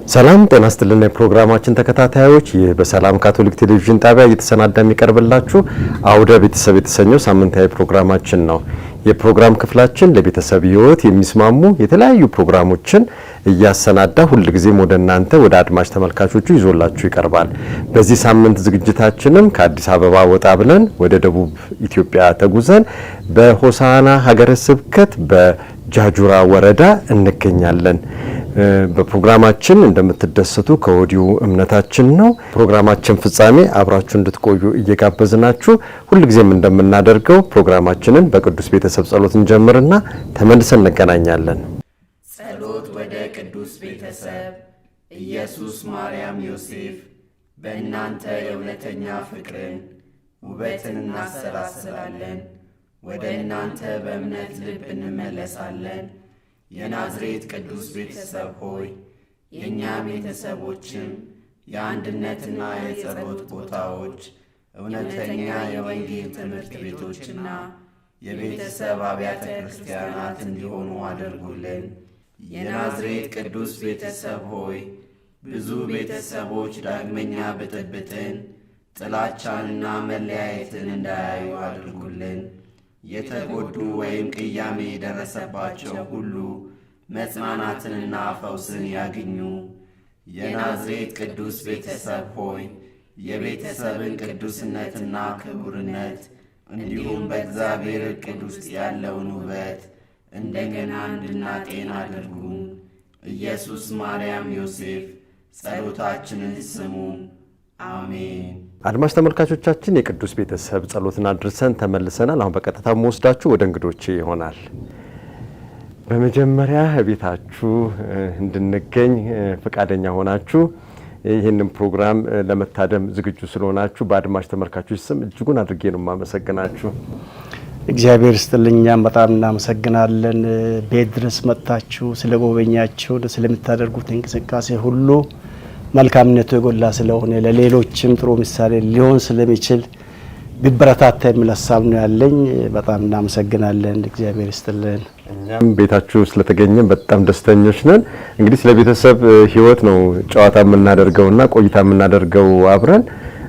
ሰላም ጤና ይስጥልን የፕሮግራማችን ተከታታዮች ይህ በሰላም ካቶሊክ ቴሌቪዥን ጣቢያ እየተሰናዳ የሚቀርብላችሁ አውደ ቤተሰብ የተሰኘው ሳምንታዊ ፕሮግራማችን ነው። የፕሮግራም ክፍላችን ለቤተሰብ ህይወት የሚስማሙ የተለያዩ ፕሮግራሞችን እያሰናዳ ሁልጊዜም ወደ እናንተ ወደ አድማጭ ተመልካቾቹ ይዞላችሁ ይቀርባል። በዚህ ሳምንት ዝግጅታችንም ከአዲስ አበባ ወጣ ብለን ወደ ደቡብ ኢትዮጵያ ተጉዘን በሆሳና ሀገረ ስብከት በጃጁራ ወረዳ እንገኛለን። በፕሮግራማችን እንደምትደሰቱ ከወዲሁ እምነታችን ነው። ፕሮግራማችን ፍጻሜ አብራችሁ እንድትቆዩ እየጋበዝናችሁ ሁልጊዜም እንደምናደርገው ፕሮግራማችንን በቅዱስ ቤተሰብ ጸሎት እንጀምርና ተመልሰን እንገናኛለን። ጸሎት ወደ ቅዱስ ቤተሰብ። ኢየሱስ ማርያም ዮሴፍ በእናንተ የእውነተኛ ፍቅርን ውበትን እናሰላስላለን። ወደ እናንተ በእምነት ልብ እንመለሳለን። የናዝሬት ቅዱስ ቤተሰብ ሆይ የእኛ ቤተሰቦችም የአንድነትና የጸሎት ቦታዎች፣ እውነተኛ የወንጌል ትምህርት ቤቶችና የቤተሰብ አብያተ ክርስቲያናት እንዲሆኑ አድርጉልን። የናዝሬት ቅዱስ ቤተሰብ ሆይ ብዙ ቤተሰቦች ዳግመኛ ብጥብጥን፣ ጥላቻንና መለያየትን እንዳያዩ አድርጉልን። የተጎዱ ወይም ቅያሜ የደረሰባቸው ሁሉ መጽናናትንና ፈውስን ያግኙ። የናዝሬት ቅዱስ ቤተሰብ ሆይ የቤተሰብን ቅዱስነትና ክቡርነት እንዲሁም በእግዚአብሔር ዕቅድ ውስጥ ያለውን ውበት እንደገና እንድናጤን አድርጉ። ኢየሱስ ማርያም ዮሴፍ ጸሎታችንን ስሙ። አሜን። አድማጭ ተመልካቾቻችን የቅዱስ ቤተሰብ ጸሎትን አድርሰን ተመልሰናል። አሁን በቀጥታ ወስዳችሁ ወደ እንግዶቼ ይሆናል። በመጀመሪያ ቤታችሁ እንድንገኝ ፈቃደኛ ሆናችሁ ይህንን ፕሮግራም ለመታደም ዝግጁ ስለሆናችሁ በአድማጭ ተመልካቾች ስም እጅጉን አድርጌ ነው የማመሰግናችሁ። እግዚአብሔር ይስጥልኛም በጣም እናመሰግናለን። ቤት ድረስ መጥታችሁ ስለጎበኛችሁ ስለምታደርጉት እንቅስቃሴ ሁሉ መልካምነቱ የጎላ ስለሆነ ለሌሎችም ጥሩ ምሳሌ ሊሆን ስለሚችል ቢበረታታ የሚል ሀሳብ ነው ያለኝ። በጣም እናመሰግናለን። እግዚአብሔር ይስጥልን። እኛም ቤታችሁ ስለተገኘን በጣም ደስተኞች ነን። እንግዲህ ስለ ቤተሰብ ህይወት ነው ጨዋታ የምናደርገውና ቆይታ የምናደርገው አብረን።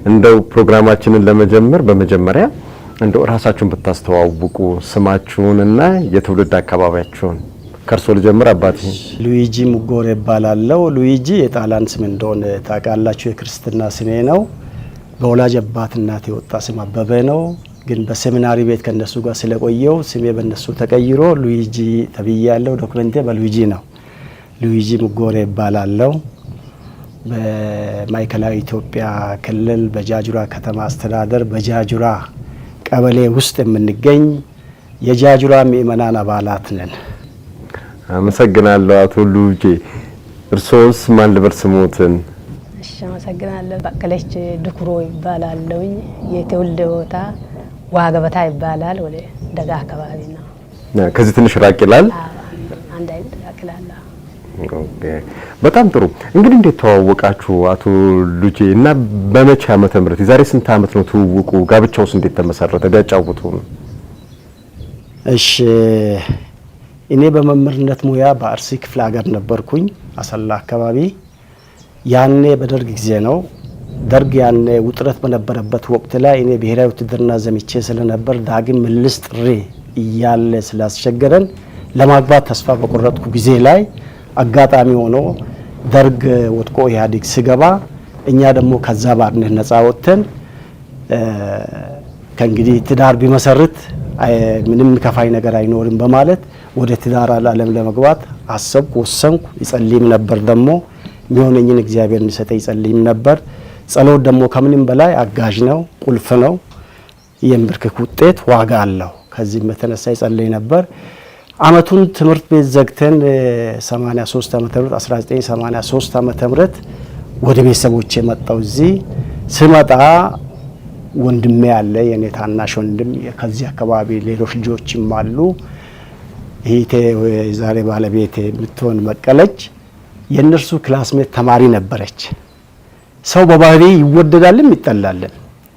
እንደው ፕሮግራማችንን ለመጀመር በመጀመሪያ እንደው ራሳችሁን ብታስተዋውቁ ስማችሁንና የትውልድ አካባቢያችሁን ከርሶ ልጀምር። አባቴ ሉዊጂ ሙጎሬ ይባላልው። ሉዊጂ የጣሊያን ስም እንደሆነ ታውቃላችሁ። የክርስትና ስሜ ነው። በወላጅ አባት እናት የወጣ ስም አበበ ነው። ግን በሴሚናሪ ቤት ከነሱ ጋር ስለቆየው ስሜ በነሱ ተቀይሮ ሉዊጂ ተብያለሁ። ዶክመንቴ በሉዊጂ ነው። ሉዊጂ ሙጎሬ ይባላልው። በማዕከላዊ ኢትዮጵያ ክልል በጃጁራ ከተማ አስተዳደር በጃጁራ ቀበሌ ውስጥ የምንገኝ የጃጁራ ምእመናን አባላት ነን። አመሰግናለሁ አቶ ሉዊጂ። እርሶስ ማን ልበል ስሞትን? እሺ አመሰግናለሁ። በቀለች ድኩሮ ይባላልኝ። የትውልድ ቦታ ዋገበታ ይባላል። ወደ ደጋ አካባቢ ነው። ከዚህ ትንሽ ራቅ ይላል። አንድ አይነት ራቅ ይላል። ኦኬ በጣም ጥሩ። እንግዲህ እንዴት ተዋወቃችሁ አቶ ሉዊጂ እና በመቼ ዓመተ ምህረት የዛሬ ስንት ዓመት ነው ትውውቁ? ጋብቻውስ እንዴት ተመሰረተ? ቢያጫውቱን። እሺ እኔ በመምህርነት ሙያ በአርሲ ክፍለ ሀገር ነበርኩኝ፣ አሰላ አካባቢ። ያኔ በደርግ ጊዜ ነው። ደርግ ያኔ ውጥረት በነበረበት ወቅት ላይ እኔ ብሔራዊ ውትድርና ዘምቼ ስለነበር ዳግም ምልስ ጥሪ እያለ ስላስቸገረን ለማግባት ተስፋ በቆረጥኩ ጊዜ ላይ አጋጣሚ ሆኖ ደርግ ወድቆ ኢህአዴግ ሲገባ እኛ ደግሞ ከዛ ባርነት ነፃ ወጥተን ከእንግዲህ ትዳር ቢመሰርት ምንም ከፋይ ነገር አይኖርም በማለት ወደ ትዳር ዓለም ለመግባት አሰብኩ፣ ወሰንኩ። ይጸልይም ነበር ደግሞ የሚሆነኝን እግዚአብሔር እንዲሰጠኝ ይጸልይም ነበር። ጸሎት ደግሞ ከምንም በላይ አጋዥ ነው፣ ቁልፍ ነው። የምርክክ ውጤት ዋጋ አለው። ከዚህም በተነሳ ይጸልይ ነበር። አመቱን ትምህርት ቤት ዘግተን 83 ዓመተ ምህረት 1983 ዓመተ ምህረት ወደ ቤተሰቦቼ መጣው። እዚህ ስመጣ ወንድሜ ያለ የኔ ታናሽ ወንድም ከዚህ አካባቢ ሌሎች ልጆችም አሉ። ይሄ ዛሬ ባለቤቴ የምትሆን በቀለች የነርሱ ክላስሜት ተማሪ ነበረች። ሰው በባህሪ ይወደዳልም ይጠላልም።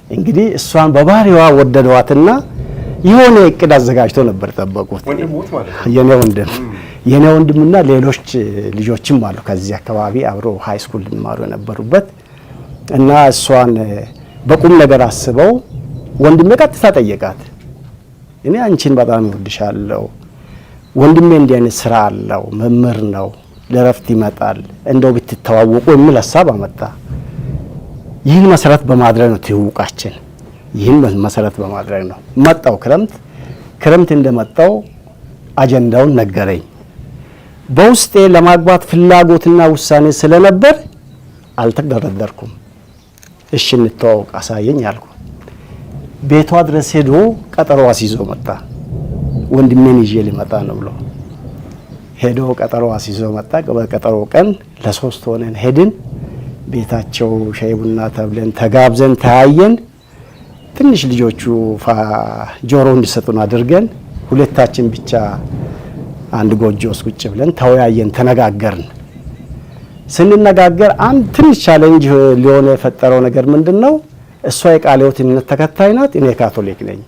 እንግዲህ እሷን በባህሪዋ ወደዷትና የሆነ እቅድ አዘጋጅቶ ነበር ጠበቁት። የኔ ወንድም የኔ ወንድምና ሌሎች ልጆችም አሉ ከዚህ አካባቢ አብሮ ሃይ ስኩል ሊማሩ የነበሩበት እና እሷን በቁም ነገር አስበው ወንድሜ ቀጥታ ጠየቃት። እኔ አንቺን በጣም እወድሻለሁ፣ ወንድሜ እንዲህ አይነት ስራ አለው፣ መምህር ነው፣ ለረፍት ይመጣል፣ እንደው ብትተዋወቁ የሚል ሀሳብ አመጣ። ይህን መሰረት በማድረግ ነው ትውውቃችን። ይህን መሰረት በማድረግ ነው መጣው። ክረምት እንደመጣው አጀንዳውን ነገረኝ። በውስጤ ለማግባት ፍላጎትና ውሳኔ ስለነበር አልተደረደርኩም። እሺ እንተዋወቅ አሳየኝ አልኩ። ቤቷ ድረስ ሄዶ ቀጠሮ አስይዞ መጣ። ወንድሜን ይዤ ሊመጣ ነው ብሎ ሄዶ ቀጠሮ አስይዞ መጣ። በቀጠሮ ቀን ለ3 ሆነን ሄድን። ቤታቸው ሻይ ቡና ተብለን ተጋብዘን ተያየን። ትንሽ ልጆቹ ጆሮ እንዲሰጡን አድርገን ሁለታችን ብቻ አንድ ጎጆ ውስጥ ቁጭ ብለን ተወያየን፣ ተነጋገርን። ስንነጋገር አንድ ትንሽ ቻሌንጅ ሊሆን የፈጠረው ነገር ምንድነው? እሷ የቃለ ሕይወት እምነት ተከታይ ናት፣ እኔ ካቶሊክ ነኝ።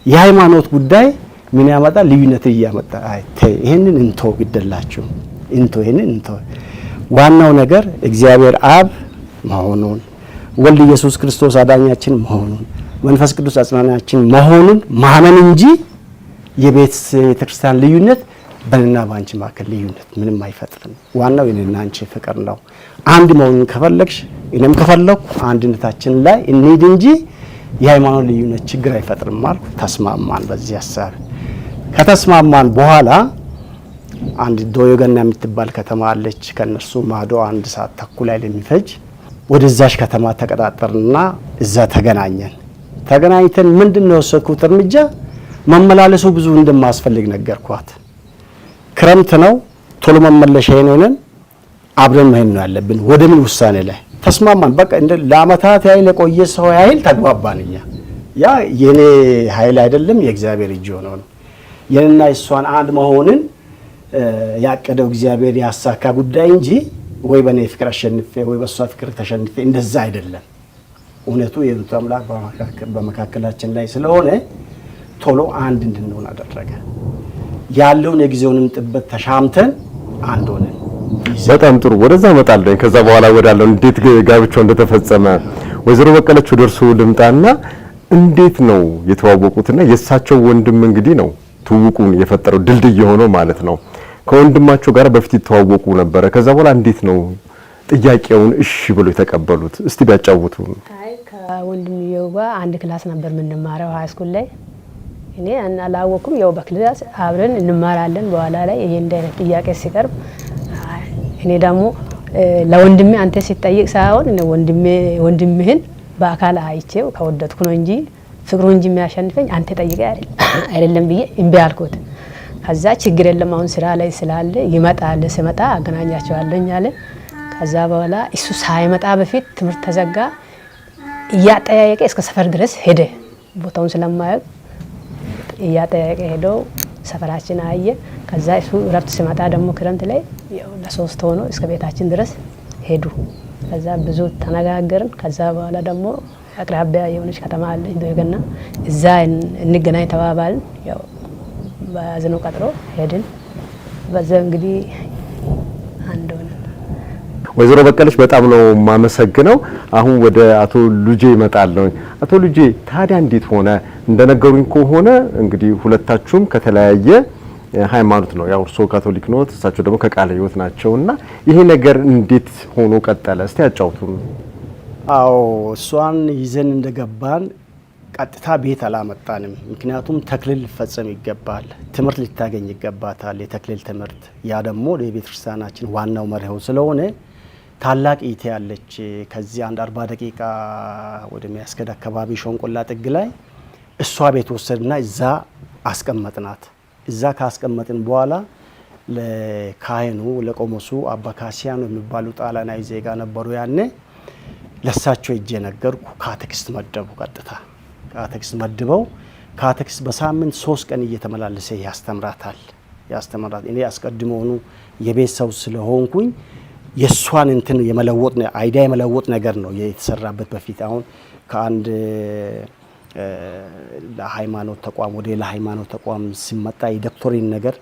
የሃይማኖት ጉዳይ ምን ያመጣ ልዩነት እያመጣ ይሄንን እንቶ ግደላችሁ ይሄንን እንቶ ዋናው ነገር እግዚአብሔር አብ መሆኑን ወልድ ኢየሱስ ክርስቶስ አዳኛችን መሆኑን መንፈስ ቅዱስ አጽናኛችን መሆኑን ማመን እንጂ የቤተክርስቲያን ልዩነት በእኔና በአንቺ መካከል ልዩነት ምንም አይፈጥርም። ዋናው የኔና አንቺ ፍቅር ነው። አንድ መሆኑን ከፈለግሽ እኔም ከፈለኩ አንድነታችን ላይ እንሂድ እንጂ የሃይማኖት ልዩነት ችግር አይፈጥርም ማለት ተስማማን። በዚህ ሐሳብ ከተስማማን በኋላ አንድ ዶዮገና የምትባል ከተማ አለች። ከነሱ ማዶ 1 ሰዓት ተኩል ላይ የሚፈጅ ወደዛሽ ከተማ ተቀጣጠርና እዛ ተገናኘን። ተገናኝተን ምንድነው የወሰድኩት እርምጃ መመላለሱ ብዙ እንደማያስፈልግ ነገርኳት። ክረምት ነው፣ ቶሎ መመለሻ ነን፣ አብረን መሄድ ነው ያለብን። ወደ ምን ውሳኔ ላይ ተስማማን። በቃ እንደ ለአመታት ያህል የቆየ ሰው ያህል ተግባባንኛ። ያ የኔ ኃይል አይደለም የእግዚአብሔር እጅ ሆነው ነው። የኔና እሷን አንድ መሆንን ያቀደው እግዚአብሔር ያሳካ ጉዳይ እንጂ ወይ በኔ ፍቅር አሸንፌ ወይ በሷ ፍቅር ተሸንፌ እንደዛ አይደለም። እውነቱ የሩት አምላክ በመካከላችን ላይ ስለሆነ ቶሎ አንድ እንድንሆን አደረገ። ያለውን የጊዜውንም ጥበት ተሻምተን አንድ ሆነን በጣም ጥሩ። ወደዛ እመጣለሁ። ከዛ በኋላ ወዳለው እንዴት ጋብቻው እንደተፈጸመ ወይዘሮ በቀለች ወደርሱ ልምጣና እንዴት ነው የተዋወቁትና የእሳቸው ወንድም እንግዲህ ነው ትውውቁን የፈጠረው ድልድይ የሆነው ማለት ነው። ከወንድማቸው ጋር በፊት ይተዋወቁ ነበረ። ከዛ በኋላ እንዴት ነው ጥያቄውን እሺ ብሎ የተቀበሉት? እስቲ ቢያጫውቱ። አይ ከወንድምየው ጋር አንድ ክላስ ነበር የምንማረው ሃይ ስኩል ላይ። እኔ አላወኩም፣ ያው በክላስ አብረን እንማራለን። በኋላ ላይ ይሄ እንደ አይነት ጥያቄ ሲቀርብ እኔ ደግሞ ለወንድሜ አንተ ሲጠይቅ ሳይሆን ወንድምህን በአካል አይቼው ከወደድኩ ነው እንጂ ፍቅሩ እንጂ የሚያሸንፈኝ አንተ ጠይቀ አይደለም ብዬ እምቢ አልኩት። ከዛ ችግር የለም አሁን ስራ ላይ ስላለ ይመጣል፣ ስመጣ አገናኛቸዋለሁ አለ። ከዛ በኋላ እሱ ሳይመጣ በፊት ትምህርት ተዘጋ። እያጠያየቀ እስከ ሰፈር ድረስ ሄደ። ቦታውን ስለማያውቅ እያጠያየቀ ሄደው ሰፈራችን አየ። ከዛ እሱ ረፍት ሲመጣ ደግሞ ክረምት ላይ ያው ለ3 ሆኖ እስከ ቤታችን ድረስ ሄዱ። ከዛ ብዙ ተነጋገርን። ከዛ በኋላ ደግሞ አቅራቢያ የሆነች ከተማ አለች ዶዮገና፣ እዛ እንገናኝ ተባባልን። ያው በያዝነው ቀጥሮ ሄድን። በዛ እንግዲህ አንድ ሆነን። ወይዘሮ በቀለች በጣም ነው የማመሰግነው። አሁን ወደ አቶ ሉጄ እመጣለሁ። አቶ ሉጄ ታዲያ እንዴት ሆነ? እንደነገሩኝ ከሆነ እንግዲህ ሁለታችሁም ከተለያየ ሃይማኖት ነው። ያው እርሶ ካቶሊክ ነው፣ እሳቸው ደግሞ ከቃለ ሕይወት ናቸውና ይሄ ነገር እንዴት ሆኖ ቀጠለ? እስቲ ያጫውቱን። አዎ እሷን ይዘን እንደገባን ቀጥታ ቤት አላመጣንም። ምክንያቱም ተክሊል ሊፈጸም ይገባል፣ ትምህርት ልታገኝ ይገባታል፣ የተክሊል ትምህርት። ያ ደግሞ ለቤተክርስቲያናችን ዋናው መርሆ ስለሆነ ታላቅ ኢቴ ያለች ከዚህ 40 ደቂቃ ወደ ሚያስከድ አካባቢ ሾንቆላ ጥግ ላይ እሷ ቤት ወሰድና እዛ አስቀመጥናት። እዛ ካስቀመጥን በኋላ ለካህኑ ለቆሞሱ አባ ካሲያኖ የሚባሉ ጣሊያናዊ ዜጋ ነበሩ ያኔ። ለሳቸው እጄ ነገርኩ። ካቴክስት መደቡ። ቀጥታ ካቴክስት መድበው ካቴክስት በሳምንት 3 ቀን እየተመላለሰ ያስተምራታል። እኔ አስቀድሞውኑ የቤት ሰው ስለሆንኩኝ የሷን እንትን የመለወጥ አይዲያ የመለወጥ ነገር ነው የተሰራበት። በፊት አሁን ከአንድ ለሃይማኖት ተቋም ወደ ለሃይማኖት ተቋም ሲመጣ የዶክትሪን ነገር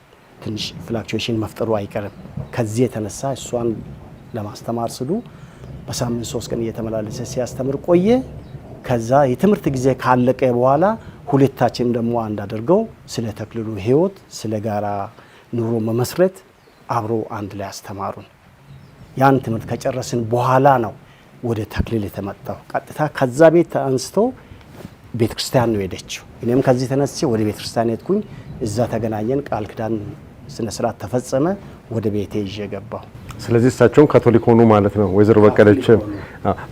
ትንሽ ፍላክቹዌሽን መፍጠሩ አይቀርም። ከዚህ የተነሳ እሷን ለማስተማር ስሉ በሳምንት 3 ቀን እየተመላለሰ ሲያስተምር ቆየ። ከዛ የትምህርት ጊዜ ካለቀ በኋላ ሁለታችን ደግሞ አንድ አድርገው ስለ ተክሊሉ ህይወት ስለ ጋራ ኑሮ መመስረት አብሮ አንድ ላይ አስተማሩን። ያን ትምህርት ከጨረስን በኋላ ነው ወደ ተክሊል የተመጣው። ቀጥታ ከዛ ቤት አንስቶ ቤተክርስቲያን ነው ሄደችው። እኔም ከዚህ ተነስቼ ወደ ቤተክርስቲያን ሄድኩኝ። እዛ ተገናኘን። ቃል ኪዳን ስነ ስርዓት ተፈጸመ። ወደ ቤቴ ይዤ ገባሁ። ስለዚህ እሳቸውም ካቶሊክ ሆኑ ማለት ነው። ወይዘሮ በቀለች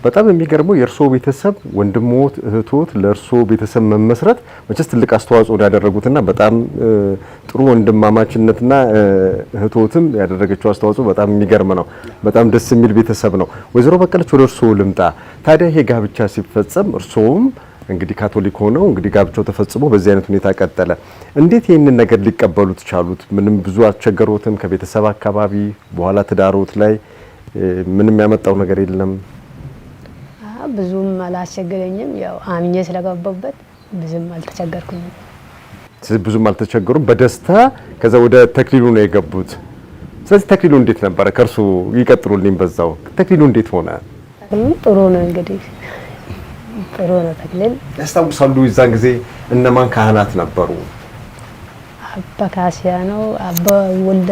በጣም የሚገርመው የእርሶ ቤተሰብ ወንድሞት እህቶት ለእርሶ ቤተሰብ መመስረት መቼስ ትልቅ አስተዋጽኦ ያደረጉትና በጣም ጥሩ ወንድማማችነትና እህቶትም ያደረገችው አስተዋጽኦ በጣም የሚገርም ነው። በጣም ደስ የሚል ቤተሰብ ነው። ወይዘሮ በቀለች ወደ እርሶ ልምጣ። ታዲያ ይሄ ጋብቻ ሲፈጸም እርሶም እንግዲህ ካቶሊክ ሆነው እንግዲህ ጋብቻው ተፈጽሞ በዚህ አይነት ሁኔታ ቀጠለ። እንዴት ይህንን ነገር ሊቀበሉት ቻሉት? ምንም ብዙ አስቸገሮትም? ከቤተሰብ አካባቢ በኋላ ትዳሮት ላይ ምንም ያመጣው ነገር የለም? ብዙም አላስቸገረኝም። ያው አምኜ ስለገባበት ብዙም አልተቸገርኩኝም። ስለዚህ ብዙም አልተቸገሩም። በደስታ ከዛ ወደ ተክሊሉ ነው የገቡት። ስለዚህ ተክሊሉ እንዴት ነበረ? ከርሱ ይቀጥሉልኝ በዛው። ተክሊሉ እንዴት ሆነ? ጥሩ ነው እንግዲህ ጥሩ ነው። ተክሊል ያስታውሳሉ? የዛን ጊዜ እነማን ካህናት ነበሩ? አባ ካሲያኖ፣ አባ ወልደ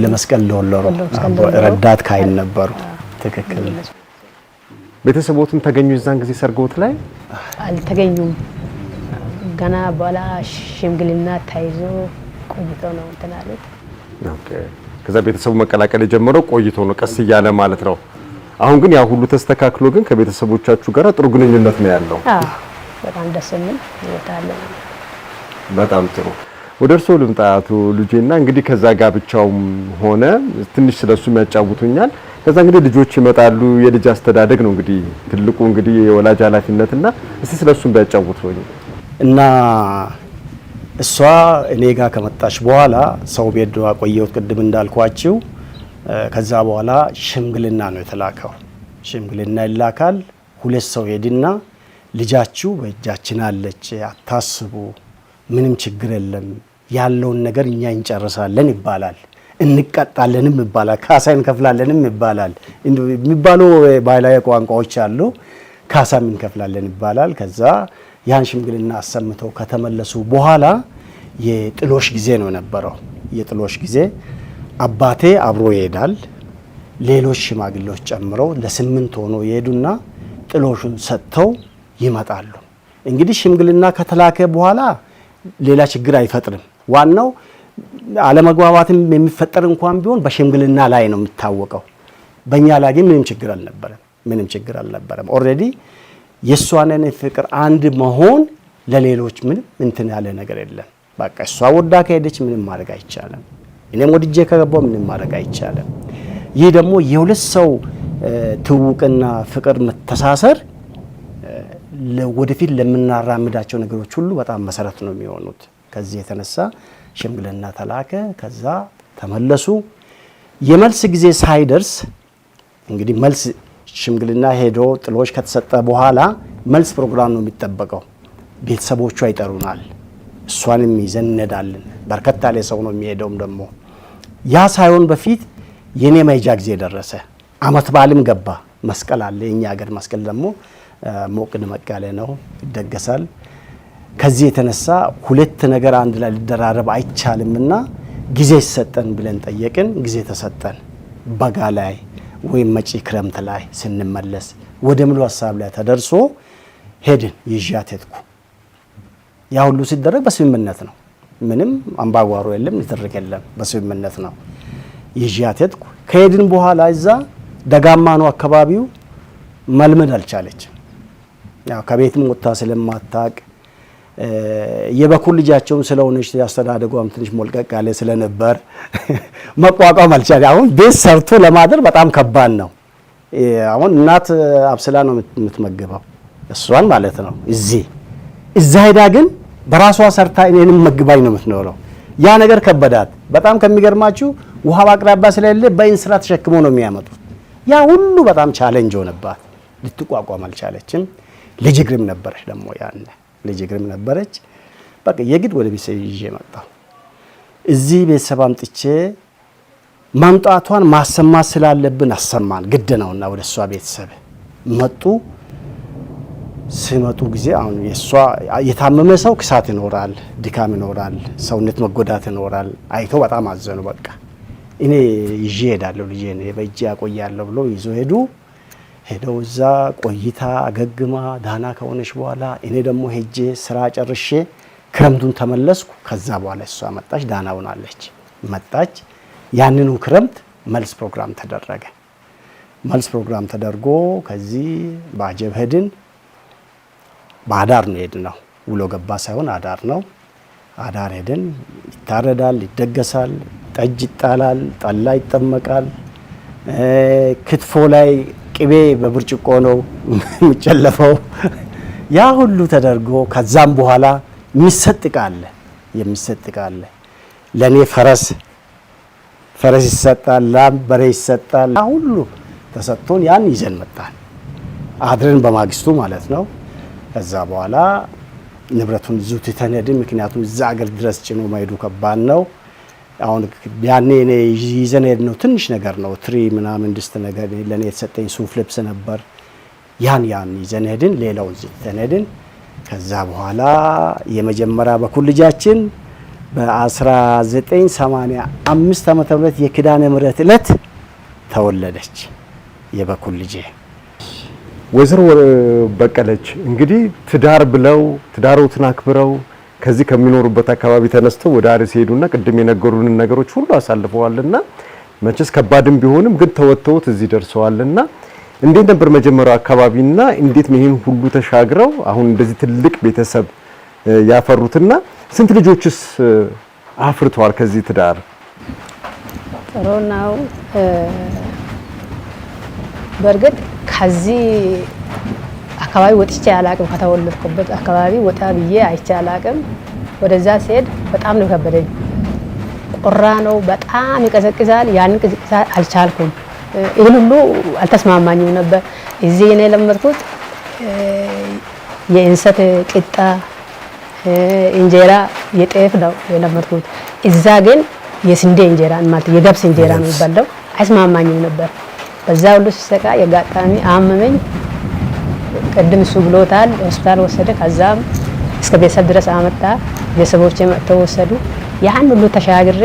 መስቀል ዶሎሮ ረዳት ካህን ነበሩ። ትክክል። ቤተሰቦትም ተገኙ የዛን ጊዜ ሰርጎት ላይ? አልተገኙም። ገና በኋላ ሽምግልና ታይዞ ቆይቶ ነው እንትን አሉት። ኦኬ። ከዛ ቤተሰቡ መቀላቀል የጀመረው ቆይቶ ነው፣ ቀስ እያለ ማለት ነው። አሁን ግን ያ ሁሉ ተስተካክሎ ግን ከቤተሰቦቻችሁ ጋር ጥሩ ግንኙነት ነው ያለው? አዎ፣ በጣም ደስ የሚል ይወጣል። በጣም ጥሩ። ወደ እርሶ ልምጣ አቶ ልጄና እንግዲህ ከዛ ጋብቻውም ሆነ ትንሽ ስለሱ የሚያጫውቱኛል። ከዛ እንግዲህ ልጆች ይመጣሉ። የልጅ አስተዳደግ ነው እንግዲህ ትልቁ እንግዲህ የወላጅ ኃላፊነትና እስቲ ስለሱም ቢያጫውቱኝ። እና እሷ እኔ ጋር ከመጣች በኋላ ሰው ቤት ነው ቆየሁት ቅድም እንዳልኳችሁ። ከዛ በኋላ ሽምግልና ነው የተላከው። ሽምግልና ይላካል። ሁለት ሰው ሄድና ልጃችሁ በእጃችን አለች፣ አታስቡ፣ ምንም ችግር የለም፣ ያለውን ነገር እኛ እንጨርሳለን ይባላል። እንቀጣለንም ይባላል፣ ካሳ እንከፍላለንም ይባላል። የሚባሉ ባህላዊ ቋንቋዎች አሉ። ካሳም እንከፍላለን ይባላል። ከዛ ያን ሽምግልና አሰምተው ከተመለሱ በኋላ የጥሎሽ ጊዜ ነው የነበረው። የጥሎሽ ጊዜ አባቴ አብሮ ይሄዳል። ሌሎች ሽማግሌዎች ጨምረው ለ8 ሆኖ ይሄዱና ጥሎሹን ሰጥተው ይመጣሉ። እንግዲህ ሽምግልና ከተላከ በኋላ ሌላ ችግር አይፈጥርም። ዋናው አለመግባባትም የሚፈጠር እንኳን ቢሆን በሽምግልና ላይ ነው የሚታወቀው። በእኛ ላይ ግን ምንም ችግር አልነበረም። ኦልሬዲ የእሷንን ፍቅር አንድ መሆን ለሌሎች ምንም እንትን ያለ ነገር የለም። በቃ እሷ ወዳ ከሄደች ምንም ማድረግ አይቻልም። እኔም ወድጄ ከገባው ምንም ማድረግ አይቻልም። ይህ ደግሞ የሁለት ሰው ትውውቅና ፍቅር መተሳሰር ወደፊት ለምናራምዳቸው ነገሮች ሁሉ በጣም መሰረት ነው የሚሆኑት። ከዚህ የተነሳ ሽምግልና ተላከ። ከዛ ተመለሱ። የመልስ ጊዜ ሳይደርስ እንግዲህ መልስ ሽምግልና ሄዶ ጥሎሽ ከተሰጠ በኋላ መልስ ፕሮግራም ነው የሚጠበቀው። ቤተሰቦቿ ይጠሩናል፣ እሷንም ይዘን እንሄዳለን። በርከት ያለ ሰው ነው የሚሄደውም። ደግሞ ያ ሳይሆን በፊት የኔ መሄጃ ጊዜ ደረሰ። አመት በዓልም ገባ። መስቀል አለ። የኛ ሀገር መስቀል ደግሞ ሞቅ ደመቅ ያለ ነው፣ ይደገሳል። ከዚህ የተነሳ ሁለት ነገር አንድ ላይ ሊደራረብ አይቻልምና ጊዜ ይሰጠን ብለን ጠየቅን። ጊዜ ተሰጠን። በጋ ላይ ወይም መጪ ክረምት ላይ ስንመለስ ወደ ሙሉ ሀሳብ ላይ ተደርሶ ሄድን። ይዣት ሄድኩ። ያ ሁሉ ሲደረግ በስምምነት ነው። ምንም አምባጓሮ የለም፣ ንትርክ የለም። በስምምነት ነው። ይዣት ሄድኩ። ከሄድን በኋላ እዛ ደጋማ ነው አካባቢው፣ መልመድ አልቻለችም። ያው ከቤትም ወጥታ ስለማታቅ የበኩር ልጃቸውም ስለሆነች ያስተዳደጓም ትንሽ ሞልቀቅ ያለ ስለነበር መቋቋም አልቻለ። አሁን ቤት ሰርቶ ለማደር በጣም ከባድ ነው። አሁን እናት አብስላ ነው የምትመግበው እሷን ማለት ነው። እዛ ሄዳ ግን በራሷ ሰርታ እኔንም መግባኝ ነው የምትኖረው። ያ ነገር ከበዳት በጣም። ከሚገርማችሁ ውሃ በአቅራቢያ ስለሌለ በእንስራ ተሸክሞ ነው የሚያመጡት። ያ ሁሉ በጣም ቻሌንጅ ሆነባት። ልትቋቋም አልቻለችም። ልጅ እግርም ነበረች ደግሞ ያለ ልጅ እግርም ነበረች። በቃ የግድ ወደ ቤት ይዤ መጣሁ። እዚህ ቤተሰብ አምጥቼ ማምጣቷን ማሰማት ስላለብን አሰማን ግድ ነውና ወደ እሷ ቤተሰብ መጡ። ሲመጡ ጊዜ አሁን የሷ የታመመ ሰው ክሳት ይኖራል፣ ድካም ይኖራል፣ ሰውነት መጎዳት ይኖራል። አይተው በጣም አዘኑ። በቃ እኔ ይዤ ሄዳለሁ ልጄን በእጄ ያቆያለሁ ብሎ ይዞ ሄዱ። ሄደው እዛ ቆይታ አገግማ ዳና ከሆነች በኋላ እኔ ደግሞ ሄጄ ስራ ጨርሼ ክረምቱን ተመለስኩ። ከዛ በኋላ እሷ መጣች፣ ዳና ሆናለች። መጣች። ያንኑ ክረምት መልስ ፕሮግራም ተደረገ። መልስ ፕሮግራም ተደርጎ ከዚህ ባጀብ ሄድን። በአዳር ነው ሄድነው፣ ውሎ ገባ ሳይሆን አዳር ነው። አዳር ሄድን። ይታረዳል፣ ይደገሳል፣ ጠጅ ይጣላል፣ ጠላ ይጠመቃል። ክትፎ ላይ ቅቤ በብርጭቆ ነው የሚጨለፈው። ያ ሁሉ ተደርጎ ከዛም በኋላ የሚሰጥ ቃል ለኔ ፈረስ ይሰጣል፣ ላም በሬ ይሰጣል። ያ ሁሉ ተሰጥቶን ያን ይዘን መጣን። አድረን በማግስቱ ማለት ነው። ከዛ በኋላ ንብረቱን ይዙ ትተነድን። ምክንያቱም እዛ አገር ድረስ ጭኖ መሄዱ ከባድ ነው። አሁን ያኔ እኔ ይዘን ሄድነው ትንሽ ነገር ነው፣ ትሪ ምናምን ድስት ነገር ለኔ የተሰጠኝ ሱፍ ልብስ ነበር። ያን ይዘን ሄድን። ሌላው ይዘን ሄድን። ከዛ በኋላ የመጀመሪያ በኩል ልጃችን በ1985 ዓመተ ምህረት የኪዳነ ምህረት ዕለት ተወለደች። የበኩል ልጄ ወይዘሮ በቀለች እንግዲህ ትዳር ብለው ትዳሮትን አክብረው ከዚህ ከሚኖሩበት አካባቢ ተነስተው ወደ አርሲ ሄዱና ቅድም የነገሩንን ነገሮች ሁሉ አሳልፈዋልና መቼስ ከባድም ቢሆንም ግን ተወጥተውት እዚህ ደርሰዋልና እንዴት ነበር መጀመሪያው አካባቢና እንዴት ነው ይሄን ሁሉ ተሻግረው አሁን እንደዚህ ትልቅ ቤተሰብ ያፈሩትና ስንት ልጆችስ አፍርተዋል ከዚህ ትዳር? ጥሩ ነው። በእርግጥ ከዚህ አካባቢ ወጥቼ አላቅም። ከተወለድኩበት አካባቢ ወጣ ብዬ አይቼ አላቅም። ወደዛ ሲሄድ በጣም ነው ከበደኝ። ቆራ ነው፣ በጣም ይቀዘቅዛል። ያንን ቅዝቅዛት አልቻልኩም። ይህን ሁሉ አልተስማማኝም ነበር። እዚህ እኔ የለመድኩት የእንሰት ቂጣ እንጀራ የጤፍ ነው የለመድኩት። እዛ ግን የስንዴ እንጀራ ማለት የገብስ እንጀራ ነው የሚባለው። አይስማማኝም ነበር። በዛ ሁሉ ሲሰቃ የጋጣሚ አመመኝ። ቅድም እሱ ብሎታል። ሆስፒታል ወሰደ። ከዛም እስከ ቤተሰብ ድረስ አመጣ። ቤተሰቦቼ መጥተው ወሰዱ። ያን ሁሉ ተሻግሬ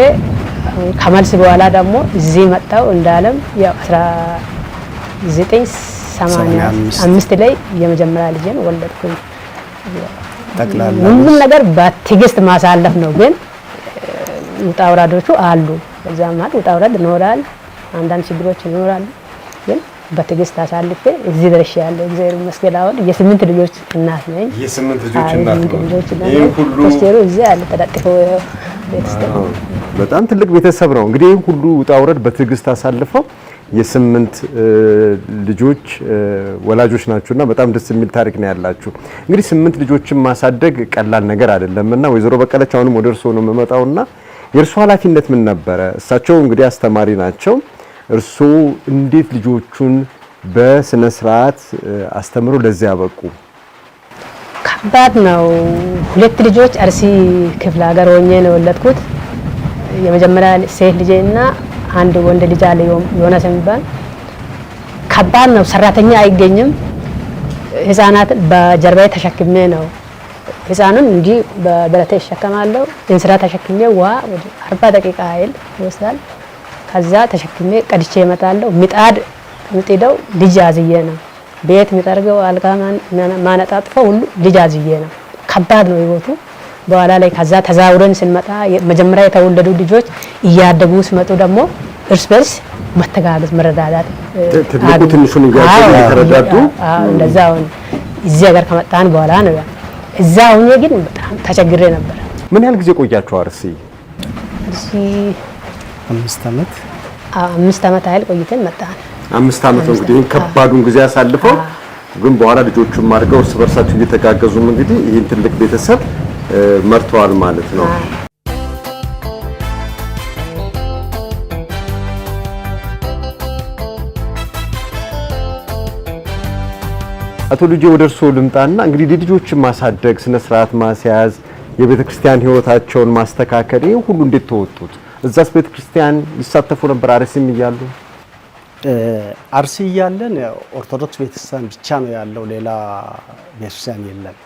ከመልስ በኋላ ደግሞ እዚህ መጣው። እንዳለም ያው 1985 ላይ የመጀመሪያ ልጄን ወለድኩኝ። ሁሉም ነገር በትዕግስት ማሳለፍ ነው። ግን ውጣ ውረዶቹ አሉ። በዛ ማለት ውጣ ውረድ ይኖራል፣ አንዳንድ ችግሮች ይኖራሉ። ግን በትዕግስት አሳልፌ እዚህ ደርሻለሁ። እግዚአብሔር ይመስገን። አሁን የስምንት ልጆች እናት ነኝ። የስምንት ልጆች እናት ነው። ይሄ ሁሉ ፖስቴሩ እዚህ አለ ተደጥፎ ቤተሰብ በጣም ትልቅ ቤተሰብ ነው። እንግዲህ ይሄን ሁሉ ውጣ ውረድ በትዕግስት አሳልፈው የስምንት ልጆች ወላጆች ናችሁና በጣም ደስ የሚል ታሪክ ነው ያላችሁ። እንግዲህ ስምንት ልጆችን ማሳደግ ቀላል ነገር አይደለምና ወይዘሮ በቀለች አሁንም ወደ እርሶ ነው የምመጣውና የእርሶ ኃላፊነት ምን ነበረ? እሳቸው እንግዲህ አስተማሪ ናቸው። እርሶ እንዴት ልጆቹን በስነ ስርዓት አስተምሮ ለዚህ ያበቁ? ከባድ ነው። ሁለት ልጆች አርሲ ክፍለ ሀገር ሆኜ ነው የወለድኩት። የመጀመሪያ ሴት ልጄና አንድ ወንድ ልጅ አለ ዮናስ የሚባል። ከባድ ነው። ሰራተኛ አይገኝም። ህፃናት በጀርባዬ ተሸክሜ ነው። ህፃኑን እንጂ በደረቴ እሸከማለሁ። እንስራ ተሸክሜ ውሃ ወደ 40 ደቂቃ አይል ይወስዳል። ከዛ ተሸክሜ ቀድቼ እመጣለሁ። ምጣድ ምጥደው ልጅ አዝዬ ነው። ቤት የሚጠርገው አልጋ ማነጣጥፈው ሁሉ ልጅ አዝዬ ነው። ከባድ ነው ህይወቱ። በኋላ ላይ ከዛ ተዛውረን ስንመጣ መጀመሪያ የተወለዱ ልጆች እያደጉ ሲመጡ ደግሞ እርስ በርስ መተጋገዝ መረዳዳት ትልቁ ትንሹን እያደረጉ እንደዛ አሁን እዚህ ሀገር ከመጣን በኋላ ነው። እዛ ሆኜ ግን በጣም ተቸግሬ ነበር። ምን ያህል ጊዜ ቆያችሁ አርሲ? እርሲ 5 ዓመት 5 ዓመት ያህል ቆይተን መጣን። 5 ዓመት እንግዲህ ከባዱን ጊዜ አሳልፈው ግን በኋላ ልጆቹን ማድረገው እርስ በርሳቸው እየተጋገዙም እንግዲህ ይህን ትልቅ ቤተሰብ መርተዋል ማለት ነው። አቶ ልጄ ወደ እርሶ ልምጣና እንግዲህ ልጆችን ማሳደግ ስነ ስርዓት ማስያዝ የቤተ ክርስቲያን ህይወታቸውን ማስተካከል ይሄ ሁሉ እንዴት ተወጡት? እዛስ ቤተ ክርስቲያን ይሳተፉ ነበር? አርሲም እያሉ አርሲ እያለን ኦርቶዶክስ ቤተክርስቲያን ብቻ ነው ያለው፣ ሌላ ቤተክርስቲያን የለም።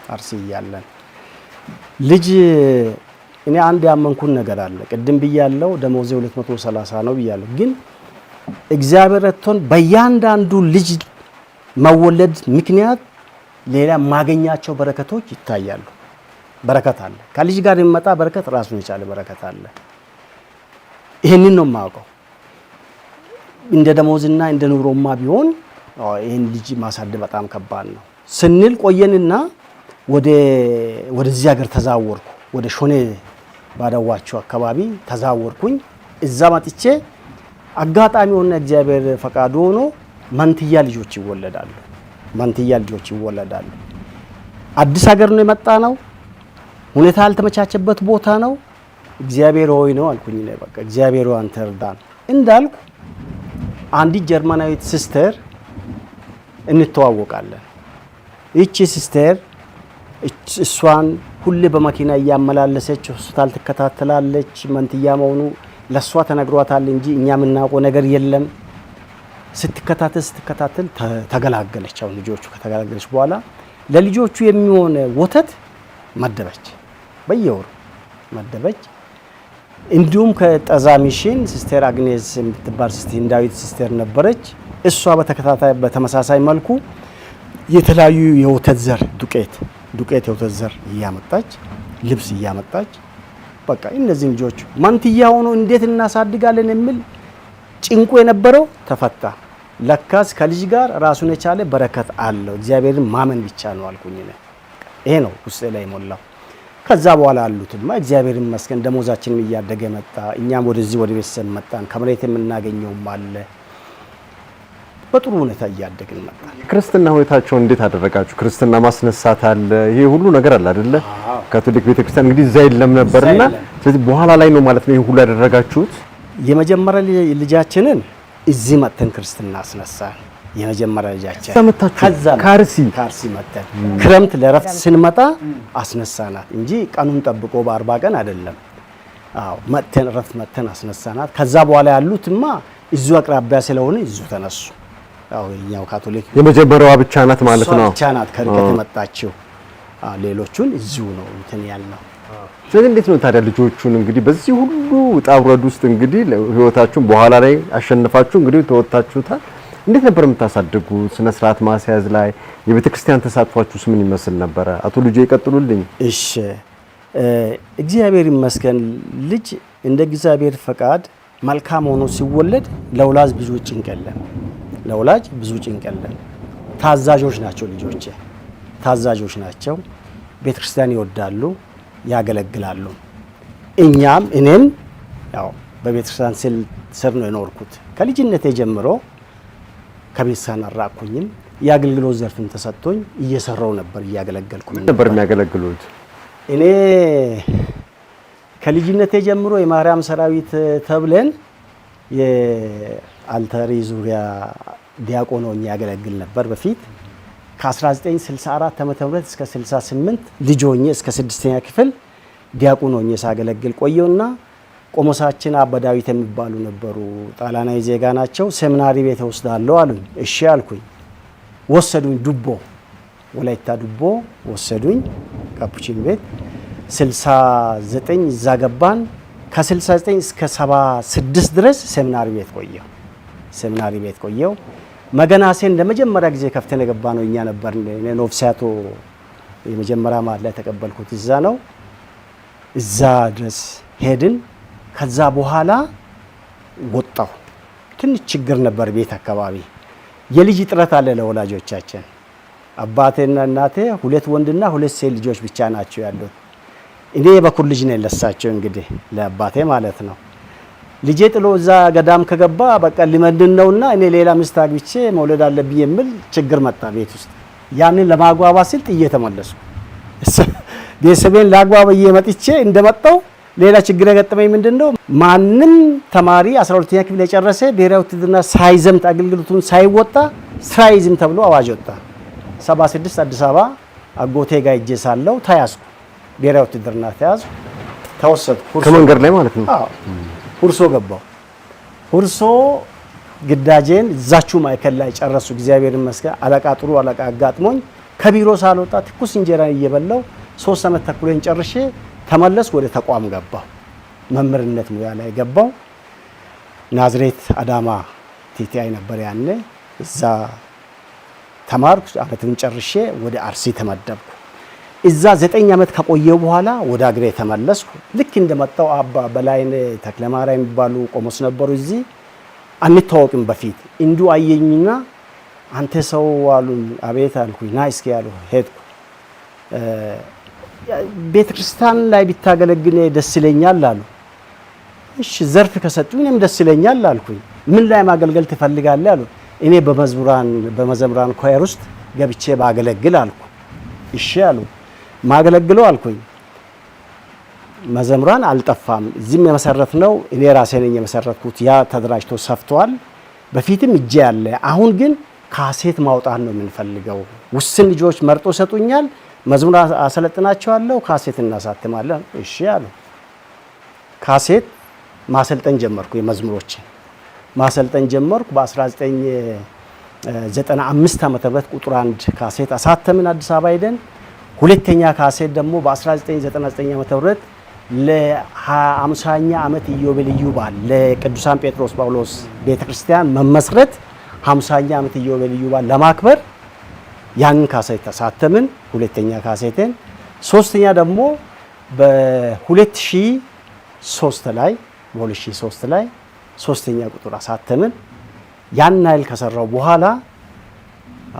አርሲ እያለን ልጅ እኔ አንድ ያመንኩን ነገር አለ። ቅድም ብያለሁ፣ ደሞዜ 230 ነው ብያለሁ። ግን እግዚአብሔር ረድቶን በእያንዳንዱ ልጅ መወለድ ምክንያት ሌላ ማገኛቸው በረከቶች ይታያሉ። በረከት አለ። ከልጅ ጋር የሚመጣ በረከት ራሱን የቻለ በረከት አለ። ይሄንን ነው የማውቀው። እንደ ደሞዝና እንደ ኑሮማ ቢሆን ይሄን ልጅ ማሳደግ በጣም ከባድ ነው ስንል ቆየንና ወደዚህ ሀገር ተዛወርኩ። ወደ ሾኔ ባዳዋቸው አካባቢ ተዛወርኩኝ። እዛ መጥቼ አጋጣሚ ሆነ እግዚአብሔር ፈቃዱ ሆኖ መንትያ ልጆች ይወለዳሉ። አዲስ ሀገር ነው የመጣ ነው። ሁኔታ ያልተመቻቸበት ቦታ ነው። እግዚአብሔር ሆይ ነው አልኩኝ። በቃ እግዚአብሔር ሆይ አንተ እርዳን እንዳልኩ አንዲት ጀርመናዊት ሲስተር እንተዋወቃለን። እቺ ሲስተር እሷን ሁሌ በመኪና እያመላለሰች ሆስፒታል ትከታተላለች። መንትያ መሆኑ ለሷ ተነግሯታል እንጂ እኛ የምናውቀው ነገር የለም። ስትከታተል ተገላገለች። አሁን ልጆቹ ከተገላገለች በኋላ ለልጆቹ የሚሆን ወተት መደበች፣ በየወሩ መደበች። እንዲሁም ከጠዛ ሚሽን ሲስተር አግኔስ የምትባል ህንዳዊት ሲስተር ነበረች። እሷ በተከታታይ በተመሳሳይ መልኩ የተለያዩ የወተት ዘር ዱቄት የወተት ዘር እያመጣች ልብስ እያመጣች በቃ እነዚህ ልጆች መንትያ ሆኖ እንዴት እናሳድጋለን የሚል ጭንቁ የነበረው ተፈታ። ለካስ ከልጅ ጋር ራሱን የቻለ በረከት አለው። እግዚአብሔርን ማመን ብቻ ነው አልኩኝ። ይሄ ነው ውስጤ ላይ ሞላው። ከዛ በኋላ አሉትማ እግዚአብሔር ይመስገን ደሞዛችንም እያደገ መጣ። እኛም ወደዚህ ወደ ቤተሰብ መጣን። ከመሬት የምናገኘውም አለ። በጥሩ ሁኔታ እያደግን መጣን። ክርስትና ሁኔታቸውን እንዴት አደረጋችሁ? ክርስትና ማስነሳት አለ፣ ይሄ ሁሉ ነገር አለ አይደለ? ካቶሊክ ቤተክርስቲያን እንግዲህ እዛ የለም ነበርና ስለዚህ በኋላ ላይ ነው ማለት ነው ይሄ ሁሉ ያደረጋችሁት? የመጀመሪያ ልጃችንን እዚህ መተን ክርስትና አስነሳን። የመጀመሪያ ልጃችን ከአርሲ መተን ክረምት ለረፍት ስንመጣ አስነሳናት እንጂ ቀኑን ጠብቆ በ40 ቀን አይደለም። አዎ መተን ረፍት መተን አስነሳናት። ከዛ በኋላ ያሉትማ እዚሁ አቅራቢያ ስለሆነ እዚሁ ተነሱ። አዎ የኛው ካቶሊክ የመጀመሪያዋ ብቻ ናት ማለት ነው። ብቻ ናት ከርቀት የመጣችው። ሌሎቹን እዚሁ ነው እንትን ያልነው። ስለዚህ እንዴት ነው ታዲያ ልጆቹን እንግዲህ በዚህ ሁሉ ውጣ ውረድ ውስጥ እንግዲህ ህይወታችሁን በኋላ ላይ አሸንፋችሁ እንግዲህ ተወጣችሁታል። እንዴት ነበር የምታሳድጉት? ስነ ስርዓት ማስያዝ ላይ የቤተክርስቲያን ተሳትፏችሁስ ምን ይመስል ነበረ? አቶ ልጅ ይቀጥሉልኝ። እሺ እግዚአብሔር ይመስገን ልጅ እንደ እግዚአብሔር ፈቃድ መልካም ሆኖ ሲወለድ ለወላጅ ብዙ ጭንቅ የለም። ታዛዦች ናቸው ልጆቼ፣ ታዛዦች ናቸው። ቤተክርስቲያን ይወዳሉ፣ ያገለግላሉ። እኔም ያው በቤተክርስቲያን ስር ነው የኖርኩት ከልጅነቴ ጀምሮ። ከቤተክርስቲያን አራኩኝም። የአገልግሎት ዘርፍም ተሰጥቶኝ እየሰራው ነበር፣ እያገለገልኩ ነበር። የሚያገለግሉት እኔ ከልጅነቴ ጀምሮ የማርያም ሰራዊት ተብለን የአልተሪ ዙሪያ ዲያቆን ሆኜ ያገለግል ነበር በፊት ከ1964 ዓ.ም እስከ 68 ልጅ ሆኜ እስከ 6ኛ ክፍል ዲያቆን ሆኜ ሳገለግል ቆየውና ቆሞሳችን አባ ዳዊት የሚባሉ ነበሩ። ጣሊያናዊ ዜጋ ናቸው። ሴሚናሪ ቤት ወስዳለሁ አሉኝ። እሺ አልኩኝ። ወሰዱኝ። ዱቦ ወላይታ ዱቦ ወሰዱኝ ካፑቺን ቤት 69 እዛ ገባን። ከ69 እስከ 76 ድረስ ሴሚናሪ ቤት ቆየው። መገናሴን ለመጀመሪያ ጊዜ ከፍተን የገባ ነው እኛ ነበር። ኖፍሲያቶ የመጀመሪያ ማለት ላይ ተቀበልኩት እዛ ነው። እዛ ድረስ ሄድን። ከዛ በኋላ ወጣው። ትንሽ ችግር ነበር ቤት አካባቢ። የልጅ ጥረት አለ ለወላጆቻችን። አባቴና እናቴ 2 ወንድና 2 ሴት ልጆች ብቻ ናቸው ያሉት። እኔ የበኩር ልጅ ነኝ ለሳቸው እንግዲህ ለአባቴ ማለት ነው። ልጄ ጥሎ እዛ ገዳም ከገባ በቃ ሊመድን ነውና እኔ ሌላ ሚስት አግብቼ መውለድ አለብኝ የሚል ችግር መጣ ቤት ውስጥ። ያንን ለማግባባት ሲል ጥዬ ተመለስኩ። ቤተሰቤን ላግባብዬ መጥቼ እንደመጣው ሌላ ችግር የገጠመኝ ምንድነው? ማንም ተማሪ 12ኛ ክፍል የጨረሰ ብሔራዊ ውትድርና ሳይዘምት አገልግሎቱን ሳይወጣ ስራ ይዝም ተብሎ አዋጅ ወጣ። 76 አዲስ አበባ አጎቴ ጋር ሄጄ ሳለሁ ተያዝኩ። ብሔራዊ ውትድርና ተያዙ፣ ተወሰድኩ። ከመንገድ ላይ ማለት ነው። አዎ ሁርሶ ገባው። ሁርሶ ግዳጄን እዛችሁ ማዕከል ላይ ጨረሱ። እግዚአብሔር ይመስገን አለቃ ጥሩ አለቃ አጋጥሞኝ ከቢሮ ሳልወጣ ትኩስ እንጀራ እየበላው 3 ዓመት ተኩሌን ጨርሼ ተመለስኩ። ወደ ተቋም ገባው። መምህርነት ሙያ ላይ ገባው። ናዝሬት አዳማ ቲቲአይ ነበር ያኔ። እዛ ተማርኩ። ዓመቱን ጨርሼ ወደ አርሲ ተመደብኩ። እዛ 9 ዓመት ከቆየው በኋላ ወደ አገሬ ተመለስኩ። ልክ እንደመጣው አባ በላይነ ተክለማርያም የሚባሉ ቆሞስ ነበሩ እዚህ። አንተዋወቅም በፊት እንዱ አየኝና አንተ ሰው አሉኝ። አቤት አልኩኝ። ና እስኪ ያሉ ሄድኩ። ቤተክርስቲያን ላይ ቢታገለግል ደስ ይለኛል አሉ። እሺ ዘርፍ ከሰጡኝ እኔም ደስ ይለኛል አልኩኝ። ምን ላይ ማገልገል ትፈልጋለህ አሉ። እኔ በመዘምራን ኳየር ውስጥ ገብቼ ባገለግል አልኩ። እሺ አሉ። ማገለግለው አልኩኝ። መዘምራን አልጠፋም። እዚህም የመሰረት ነው እኔ ራሴ ነኝ የመሰረትኩት። ያ ተደራጅቶ ሰፍቷል። በፊትም እጄ ያለ። አሁን ግን ካሴት ማውጣት ነው የምንፈልገው። ውስን ልጆች መርጦ ሰጡኛል። መዝሙር አሰለጥናቸዋለሁ፣ ካሴት እናሳትማለን። እሺ አሉ። ካሴት ማሰልጠን ጀመርኩ። የመዝሙሮችን ማሰልጠን ጀመርኩ። በ1995 ዓመተ ምህረት ቁጥር 1 ካሴት አሳተምን አዲስ አበባ ሄደን። ሁለተኛ ካሴት ደግሞ በ1999 ዓመተ ምህረት ለ50ኛ ዓመት ኢዮቤልዩ በዓል ለቅዱሳን ጴጥሮስ ጳውሎስ ቤተክርስቲያን መመስረት 50ኛ ዓመት ኢዮቤልዩ በዓል ለማክበር ያንን ካሴት አሳተምን። ሁለተኛ ካሴትን። ሶስተኛ ደግሞ በ2003 ላይ ሶስተኛ ቁጥር አሳተምን። ያን ኃይል ከሰራው በኋላ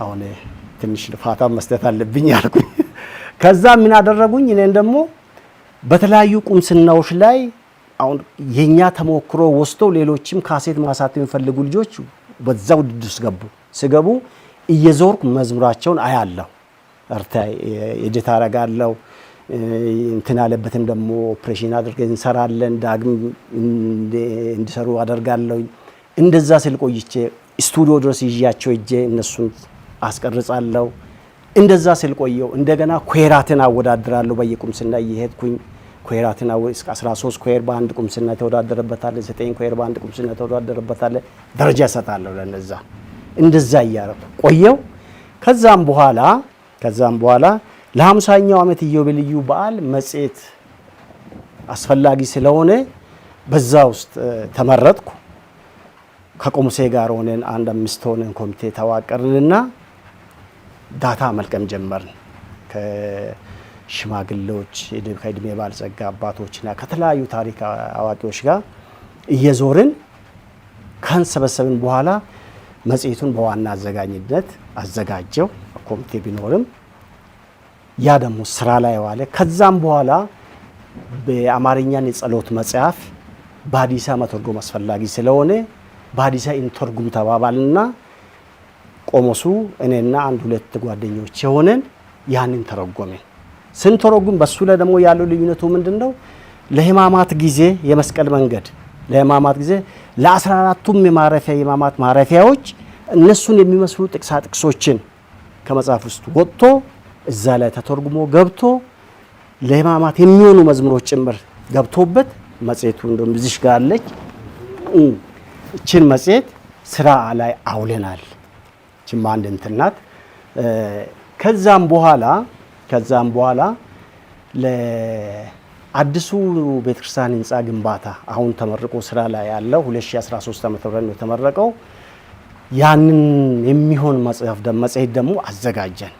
አሁን ትንሽ ፋታ መስጠት አለብኝ አልኩኝ። ከዛ ምን አደረጉኝ? እኔን ደግሞ በተለያዩ ቁምስናዎች ላይ አሁን የኛ ተሞክሮ ወስደው ሌሎችም ካሴት ማሳተም የሚፈልጉ ልጆች በዛ ውድድር ውስጥ ሲገቡ እየዞርኩ መዝሙራቸውን አያለሁ። ኤዲት አደርጋለሁ። እንትን ያለበትም ደግሞ ኦፕሬሽን አድርገን እንሰራለን። ዳግም እንዲሰሩ አደርጋለሁ። እንደዛ ስል ቆይቼ ስቱዲዮ ድረስ ይዣቸው እጄ እነሱን አስቀርጻለሁ። እንደዛ ስል ቆየው። እንደገና ኮሄራትን አወዳድራለሁ። በየቁምስና እየሄድኩኝ ኮሄራትን እስከ 13 ኮሄር በአንድ ቁምስና ተወዳደረበታል። 9 ኮሄር በአንድ ቁምስና ተወዳደረበታል። ደረጃ እሰጣለሁ ለነዛ። እንደዛ እያረኩ ቆየው። ከዛም በኋላ ለ50ኛው ዓመት ኢዮቤልዩ በዓል መጽሔት አስፈላጊ ስለሆነ በዛ ውስጥ ተመረጥኩ። ከቆሙሴ ጋር ሆነን 5 ሆነን ኮሚቴ ተዋቀርንና ዳታ መልቀም ጀመርን። ከሽማግሌዎች ከእድሜ ባለጸጋ አባቶችና ከተለያዩ ታሪክ አዋቂዎች ጋር እየዞርን ካንሰበሰብን በኋላ መጽሔቱን በዋና አዘጋጅነት አዘጋጀው። ኮሚቴ ቢኖርም ያ ደግሞ ስራ ላይ ዋለ። ከዛም በኋላ በአማርኛን የጸሎት መጽሐፍ በሀዲሳ መተርጎም አስፈላጊ ስለሆነ በሀዲሳ እንተርጉም ተባባልና ቆሞሱ እኔና 1-2 ጓደኞች የሆነን ያንን ተረጎመን። ስንተረጉም በሱ ላይ ደግሞ ያለው ልዩነቱ ምንድነው? ለሕማማት ጊዜ የመስቀል መንገድ ለሕማማት ጊዜ ለ14ቱም የሕማማት ማረፊያዎች እነሱን የሚመስሉ ጥቅሶችን ከመጽሐፍ ውስጥ ወጥቶ እዛ ላይ ተተርጉሞ ገብቶ ለሕማማት የሚሆኑ መዝሙሮች ጭምር ገብቶበት መጽሔቱ እንደም እዚህ ጋር አለች። እቺን መጽሔት ስራ ላይ አውለናል። እቺም አንድ እንትን ናት። ከዛም በኋላ ለአዲሱ ቤተክርስቲያን ህንጻ ግንባታ አሁን ተመርቆ ስራ ላይ ያለው 2013 ዓ.ም ነው የተመረቀው። ያንን የሚሆን መጽሔት ደግሞ አዘጋጀን።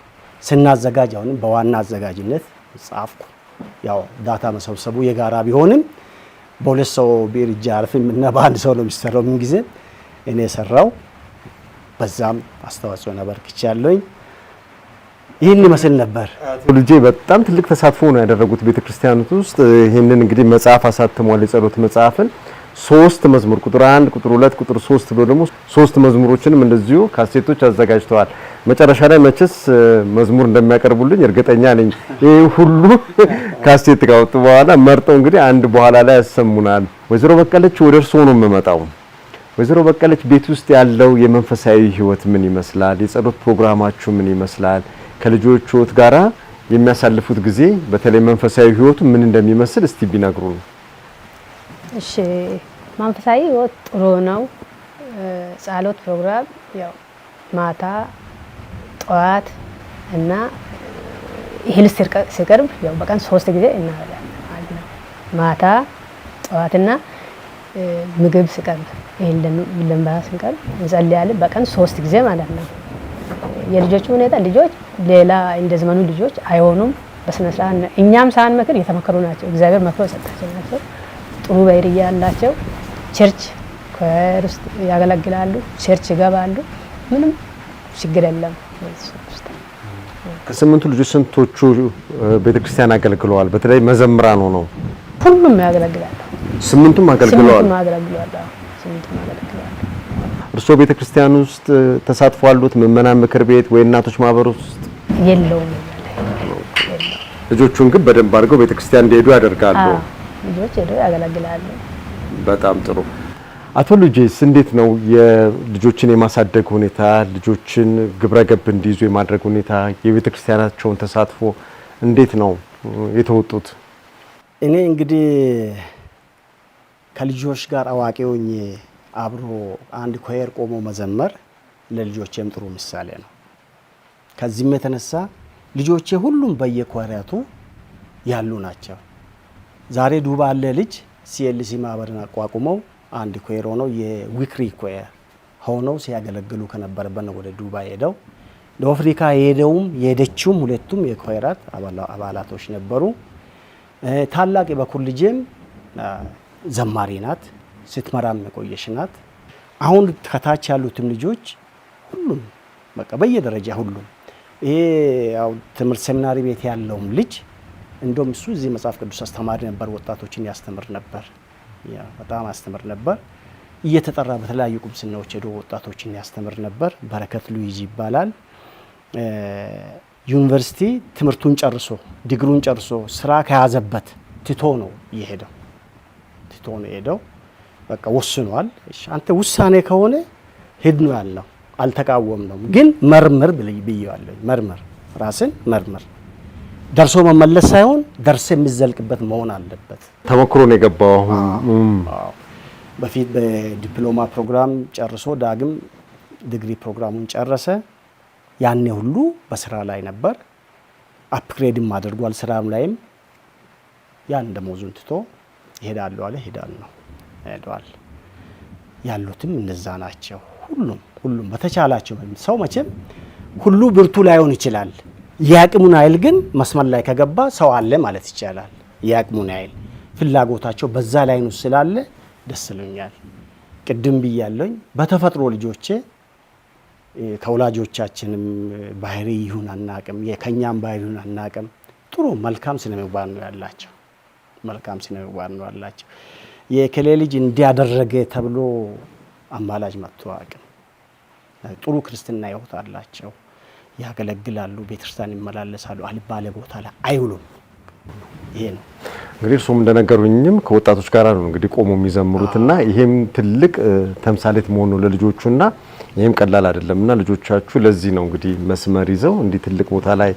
ስናዘጋጅ አሁንም በዋና አዘጋጅነት ጻፍኩ። ያው ዳታ መሰብሰቡ የጋራ ቢሆንም በሁለት ሰው ቢርጃ አልፍም እና በአንድ ሰው ነው የሚሰራው። ምን ጊዜ እኔ ሰራው። በዛም አስተዋጽኦ ነበርክቻለሁኝ። ይህን ይመስል ነበር። ልጄ በጣም ትልቅ ተሳትፎ ነው ያደረጉት ቤተክርስቲያኑት ውስጥ። ይህንን እንግዲህ መጽሐፍ አሳትሟል። የጸሎት መጽሐፍን 3 መዝሙር ቁጥር 1 ቁጥር 2 ቁጥር 3 ብሎ ደግሞ 3 መዝሙሮችንም እንደዚሁ ካሴቶች አዘጋጅተዋል። መጨረሻ ላይ መቼስ መዝሙር እንደሚያቀርቡልኝ እርግጠኛ ነኝ። ይሄ ሁሉ ካሴት ካወጡ በኋላ መርጠው እንግዲህ አንድ በኋላ ላይ ያሰሙናል። ወይዘሮ በቀለች ወደ እርስዎ ነው የምመጣው። ወይዘሮ በቀለች ቤት ውስጥ ያለው የመንፈሳዊ ህይወት ምን ይመስላል? የጸሎት ፕሮግራማችሁ ምን ይመስላል? ከልጆችዎት ጋራ የሚያሳልፉት ጊዜ በተለይ መንፈሳዊ ህይወቱ ምን እንደሚመስል እስቲ ቢነግሩን። እሺ መንፈሳዊ ህይወት ጥሩ ነው። ጸሎት ፕሮግራም ያው ማታ ጠዋት እና እህል ሲቀርብ ያው በቀን 3 ጊዜ እናደርጋለን ማለት ነው። ማታ ጠዋትና ምግብ ሲቀርብ እህል ለምባ ሲቀርብ እንጸልያለን በቀን 3 ጊዜ ማለት ነው። የልጆቹ ሁኔታ ልጆች ሌላ እንደ ዘመኑ ልጆች አይሆኑም። በስነ ስርዓት እኛም ሳንመክር የተመከሩ ናቸው። እግዚአብሔር መክሮ ሰጣቸው ናቸው። ጥሩ ባይርያ ያላቸው ቸርች ከርስት ያገለግላሉ፣ ቸርች ይገባሉ። ምንም ችግር የለም። ከ8 ልጆች ስንቶቹ ቤተክርስቲያን አገልግለዋል? በተለይ መዘምራን ሆነው ሁሉም ያገለግላሉ። 8ቱም አገልግለዋል። 8ቱም አገልግለዋል። 8ቱም አገልግለዋል። እርስዎ ቤተክርስቲያን ውስጥ ተሳትፎ አሉት? ምዕመናን ምክር ቤት ወይ እናቶች ማህበር ውስጥ የለውም። ልጆቹን ግን በደንብ አድርገው ቤተክርስቲያን እንዲሄዱ ያደርጋሉ። ልጆች ሄደው ያገለግላሉ። በጣም ጥሩ። አቶ ልጄስ እንዴት ነው የልጆችን የማሳደግ ሁኔታ፣ ልጆችን ግብረገብ እንዲይዙ የማድረግ ሁኔታ፣ የቤተክርስቲያናቸውን ተሳትፎ እንዴት ነው የተወጡት? እኔ እንግዲህ ከልጆች ጋር አዋቂውኝ አብሮ አንድ ኮየር ቆሞ መዘመር ለልጆቼም ጥሩ ምሳሌ ነው። ከዚህም የተነሳ ልጆቼ ሁሉም በየኮየራቱ ያሉ ናቸው። ዛሬ ዱባ ያለ ልጅ ሲኤልሲ ማህበርን አቋቁመው አንድ ኮየር ሆነው የዊክሪ ኮየር ሆነው ሲያገለግሉ ከነበረበት ነው ወደ ዱባ ሄደው። ለአፍሪካ የሄደችውም ሁለቱም የኮየራት አባላቶች ነበሩ። ታላቅ የበኩር ልጄም ዘማሪ ናት፣ ስትመራም የቆየች ናት። አሁን ከታች ያሉትም ልጆች ሁሉም በቃ በየደረጃ ሁሉም ይሄ ያው ትምህርት ሴሚናሪ ቤት ያለውም ልጅ እንደውም እሱ እዚህ መጽሐፍ ቅዱስ አስተማሪ ነበር፣ ወጣቶችን ያስተምር ነበር። ያ በጣም አስተምር ነበር። እየተጠራ በተለያዩ ቁምስናዎች ሄዶ ወጣቶችን ያስተምር ነበር። በረከት ሉዊዝ ይባላል። ዩኒቨርሲቲ ትምህርቱን ጨርሶ ዲግሪውን ጨርሶ ስራ ከያዘበት ትቶ ነው የሄደው። በቃ ወስኗል። እሺ አንተ ውሳኔ ከሆነ ሂድ ነው ያልነው። አልተቃወምነውም፣ ግን መርምር ብዬዋለሁ። መርምር፣ ራስን መርምር። ደርሶ መመለስ ሳይሆን ደርሶ የሚዘልቅበት መሆን አለበት። ተሞክሮ ነው የገባው። በፊት በዲፕሎማ ፕሮግራም ጨርሶ ዳግም ዲግሪ ፕሮግራሙን ጨረሰ። ያኔ ሁሉ በስራ ላይ ነበር። አፕግሬድም አድርጓል። ስራም ላይም ያን ደሞዙን ትቶ ይሄዳሉ አለ። ሄዷል። ያሉትም እንደዛ ናቸው። ሁሉም በተቻላቸው ሰው መቼም ሁሉ ብርቱ ላይሆን ይችላል። የአቅሙን ኃይል ግን መስመር ላይ ከገባ ሰው አለ ማለት ይቻላል። የአቅሙን ኃይል ፍላጎታቸው በዛ ላይ ነው ስላለ ደስ ይለኛል። ቅድም ብያለሁኝ በተፈጥሮ ልጆቼ ከወላጆቻችንም ባህሪ ይሁን አናቅም፣ የከኛም ባህሪ ይሁን አናቅም፣ ጥሩ መልካም ስነ ምግባር ነው ያላቸው። የከሌ ልጅ እንዲያደረገ ተብሎ አማላጅ መጥቶ አቅም ጥሩ ክርስትና ህይወት አላቸው። ያገለግላሉ፣ ቤተክርስቲያን ይመላለሳሉ፣ አልባለ ቦታ ላይ አይውሉም። ይሄ ነው እንግዲህ እርሱም እንደነገሩኝም ከወጣቶች ጋር ነው እንግዲህ ቆሞ የሚዘምሩትና ይሄም ትልቅ ተምሳሌት መሆኑ ለልጆቹና ይሄም ቀላል አይደለምና ልጆቻችሁ ለዚህ ነው እንግዲህ መስመር ይዘው እንዲህ ትልቅ ቦታ ላይ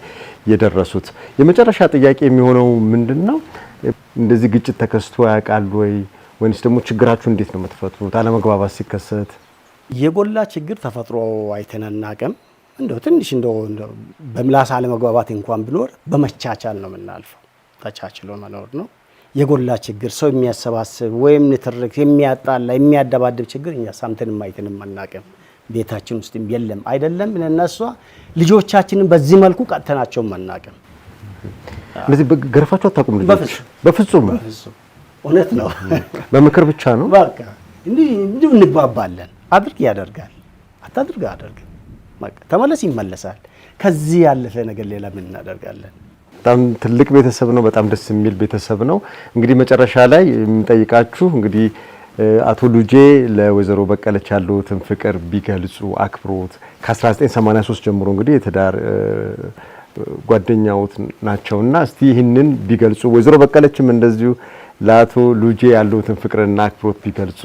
የደረሱት። የመጨረሻ ጥያቄ የሚሆነው ምንድነው፣ እንደዚህ ግጭት ተከስቶ ያውቃል ወይስ ደግሞ ችግራችሁ እንዴት ነው የምትፈቱት? አለመግባባት ሲከሰት የጎላ ችግር ተፈጥሮ አይተናናቀም። እንደው ትንሽ እንደው በምላስ አለመግባባት እንኳን ቢኖር በመቻቻል ነው የምናልፈው። ተቻችሎ መኖር ነው። የጎላ ችግር ሰው የሚያሰባስብ ወይም ንትርክ የሚያጣላ የሚያደባድብ ችግር እኛ ሳምተንም አይተንም አናቀም። ቤታችን ውስጥም የለም። አይደለም እነሱ ልጆቻችንን በዚህ መልኩ ቀጥተናቸው አናቀም። ስለዚህ ገርፋችሁ አታውቁም ልጆች? በፍጹም እውነት ነው። በምክር ብቻ ነው። በቃ እንዲህ እንግባባለን። አድርግ ያደርጋል፣ አታድርግ አደርግ፣ በቃ ተመለስ ይመለሳል። ከዚህ ያለፈ ነገር ሌላ ምን እናደርጋለን? በጣም ትልቅ ቤተሰብ ነው። በጣም ደስ የሚል ቤተሰብ ነው። እንግዲህ መጨረሻ ላይ የምጠይቃችሁ እንግዲህ አቶ ልጄ ለወይዘሮ በቀለች ያሉትን ፍቅር ቢገልጹ አክብሮት ከ1983 ጀምሮ እንግዲህ የትዳር ጓደኛዎት ናቸውና እስቲ ይህንን ቢገልጹ፣ ወይዘሮ በቀለችም እንደዚሁ ለአቶ ልጄ ያሉትን ፍቅርና አክብሮት ቢገልጹ።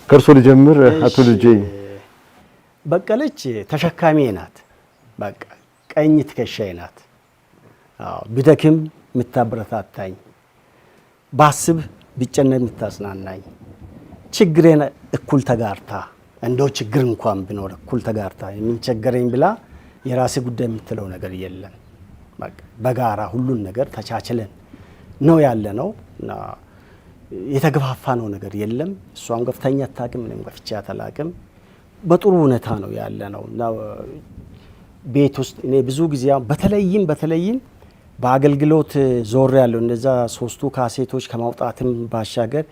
ከርሶ ልጀምር። አቶ ልጄ በቀለች ተሸካሚ ናት። በቃ ቀኝ ትከሻዬ ናት። ቢደክም የምታበረታታኝ፣ ባስብ ቢጨነቅ የምታጽናናኝ፣ ችግሬን እኩል ተጋርታ እንደው ችግር እንኳን ቢኖር እኩል ተጋርታ የሚቸገረኝ ብላ የራሴ ጉዳይ የምትለው ነገር የለም። በጋራ ሁሉን ነገር ተቻችለን ነው ያለ ነው እና የተገፋፋ ነው ነገር የለም። እሷም ገፍተኛ አታውቅም፣ እኔም ገፍቼ አላውቅም። በጥሩ ሁኔታ ነው ያለ ነው እና ቤት ውስጥ እኔ ብዙ ጊዜ በተለይም በአገልግሎት ዞር ያለው እነዛ 3ቱ ካሴቶች ከማውጣትም ባሻገር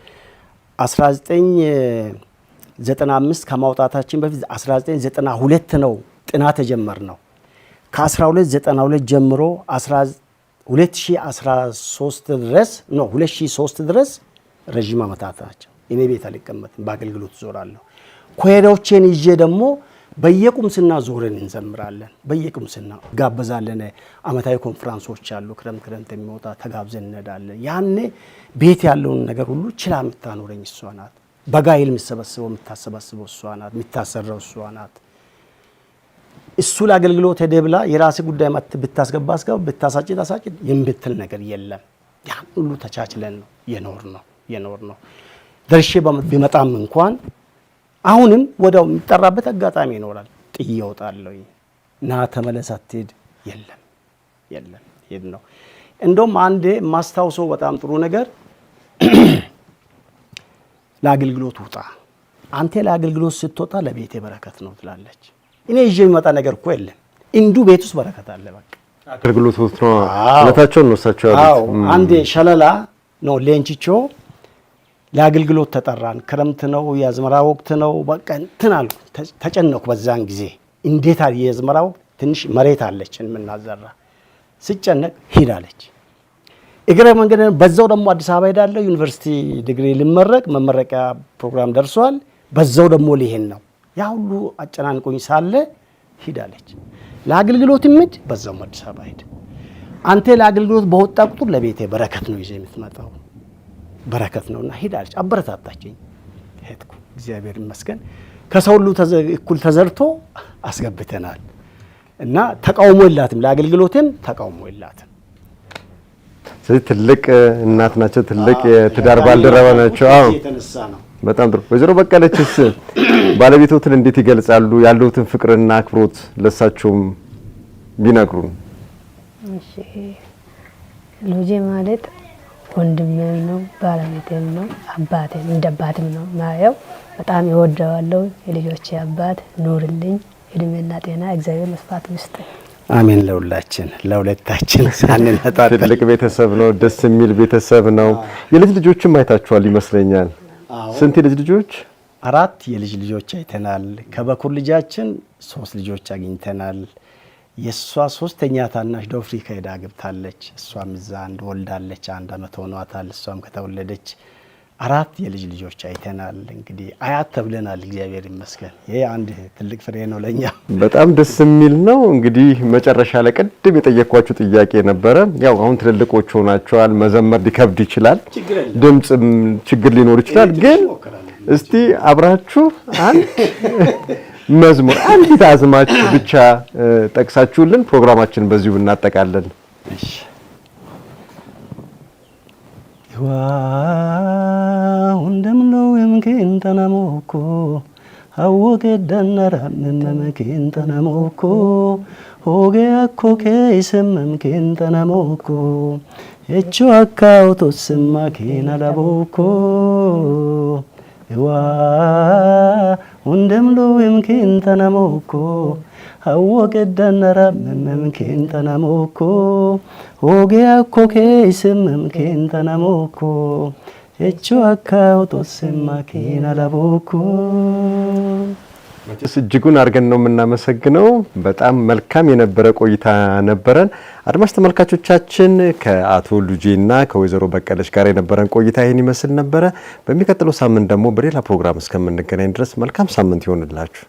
1995 ከማውጣታችን በፊት 1992 ነው ጥናት የጀመርነው። ከ1292 ጀምሮ 2013 ድረስ ነው 2003 ድረስ ረጅም ዓመታት ናቸው። እኔ ቤት አልቀመጥም፣ በአገልግሎት ዞራለሁ። ኮሄዶቼን ይዤ ደግሞ በየቁምስና ዞረን እንዘምራለን። በየቁምስና ጋበዛለን። አመታዊ ኮንፈረንሶች አሉ፣ ክረምት የሚወጣ ተጋብዘን እንሄዳለን። ያኔ ቤት ያለውን ነገር ሁሉ ችላ የምታኖረኝ እሷ ናት። በጋይል የምትሰበስበው የምታሰባስበው እሷ ናት። የምታሰራው እሷ ናት። እሱ ለአገልግሎት ሄደ ብላ የራሴ ጉዳይ ብታስገባ ብታሳጭ የምትል ነገር የለም። ያን ሁሉ ተቻችለን ነው የኖር ነው። ደርሼ ቢመጣም እንኳን አሁንም ወዲያው የሚጠራበት አጋጣሚ ይኖራል። ጥዬ እወጣለሁ። ና ተመለስ አትሄድ የለም ሄድ ነው። እንደውም አንዴ የማስታውሰው በጣም ጥሩ ነገር ለአገልግሎት ውጣ፣ አንተ ለአገልግሎት ስትወጣ ለቤቴ በረከት ነው ትላለች። እኔ ይዤ የሚመጣ ነገር እኮ የለም። እንዱ ቤት ውስጥ በረከት አለ። በቃ አገልግሎት ውስጥ ነው ለታቸውን ነው ሳቸው ያሉት። አንዴ ሸለላ ነው ሌንቺቾ ለአገልግሎት ተጠራን። ክረምት ነው፣ የአዝመራ ወቅት ነው። በቃ እንትን አልኩ፣ ተጨነኩ። በዛን ጊዜ እንዴት አለ የአዝመራ ወቅት፣ ትንሽ መሬት አለችን የምናዘራ። ስጨነቅ ሄዳለች። እግረ መንገድ በዛው ደግሞ አዲስ አበባ ሄዳለሁ። ዩኒቨርሲቲ ዲግሪ ልመረቅ፣ መመረቂያ ፕሮግራም ደርሷል። በዛው ደግሞ ሊሄን ነው። ያ ሁሉ አጨናንቆኝ ሳለ ሄዳለች። ለአገልግሎት ምድ በዛው አዲስ አበባ ሄድ። አንተ ለአገልግሎት በወጣ ቁጥር ለቤቴ በረከት ነው ይዘህ የምትመጣው፣ በረከት ነውና ሄዳለች። አበረታታችኝ፣ ሄድኩ። እግዚአብሔር ይመስገን ከሰው ሁሉ እኩል ተዘርቶ አስገብተናል እና ተቃውሞ የላትም፣ ለአገልግሎትም ተቃውሞ የላትም። ስለዚህ ትልቅ እናት ናቸው፣ ትልቅ የትዳር ባልደረባ ናቸው። አዎ በጣም ጥሩ። ወይዘሮ በቀለችስ ባለቤቶትን እንዴት ይገልጻሉ? ያለውትን ፍቅርና አክብሮት ለሳቸውም ቢነግሩን። እሺ ልጄ ማለት ወንድሜም ነው፣ ባለቤቴም ነው፣ አባቴም እንደ አባትም ነው ማየው። በጣም ይወደዋለሁ። የልጆቼ አባት ኑርልኝ፣ እድሜና ጤና እግዚአብሔር መስፋት ይስጠኝ። አሜን። ለሁለታችን ሳንነጣጥ ትልቅ ቤተሰብ ነው፣ ደስ የሚል ቤተሰብ ነው። የልጅ ልጆችም አይታችኋል ይመስለኛል። ስንት የልጅ ልጆች? 4 የልጅ ልጆች አይተናል። ከበኩር ልጃችን 3 ልጆች አግኝተናል። የሷ 3ኛ ታናሽ ደቡብ አፍሪካ ሄዳ ገብታለች። እሷም እዛ አንድ ወልዳለች፣ 1 አመት ሆኗታል። እሷም ከተወለደች 4 የልጅ ልጆች አይተናል። እንግዲህ አያት ተብለናል። እግዚአብሔር ይመስገን። ይሄ አንድ ትልቅ ፍሬ ነው ለኛ። በጣም ደስ የሚል ነው። እንግዲህ መጨረሻ ላይ ቅድም የጠየኳችሁ ጥያቄ ነበረ። ያው አሁን ትልልቆች ሆናችኋል፣ መዘመር ሊከብድ ይችላል፣ ድምጽም ችግር ሊኖር ይችላል። ግን እስቲ አብራችሁ አንድ መዝሙር አንዲት አዝማችሁ ብቻ ጠቅሳችሁልን ፕሮግራማችን በዚሁ እናጠቃለን። እሺ ወንደምለው የምከን ተናሞኮ አወቀ ደነራ መመከን ተናሞኮ ሆገ አኮከ ይሰመምከን ተናሞኮ እቹ አካውቶ ስማከን አላቦኮ ወንደምለው የምከን ተናሞኮ አወቀ ደነራ መመከን ተናሞኮ ሆጌ አኮኬ ይሰመምከን ተናሞኮ እቹ አካውቶ ስማከን አላቦኮ። መቼስ እጅጉን አድርገን ነው የምናመሰግነው። በጣም መልካም የነበረ ቆይታ ነበረን። አድማጭ ተመልካቾቻችን ከአቶ ሉጄና ከወይዘሮ በቀለች ጋር የነበረን ቆይታ ይህን ይመስል ነበረ። በሚቀጥለው ሳምንት ደግሞ በሌላ ፕሮግራም እስከምንገናኝ ድረስ መልካም ሳምንት ይሆንላችሁ።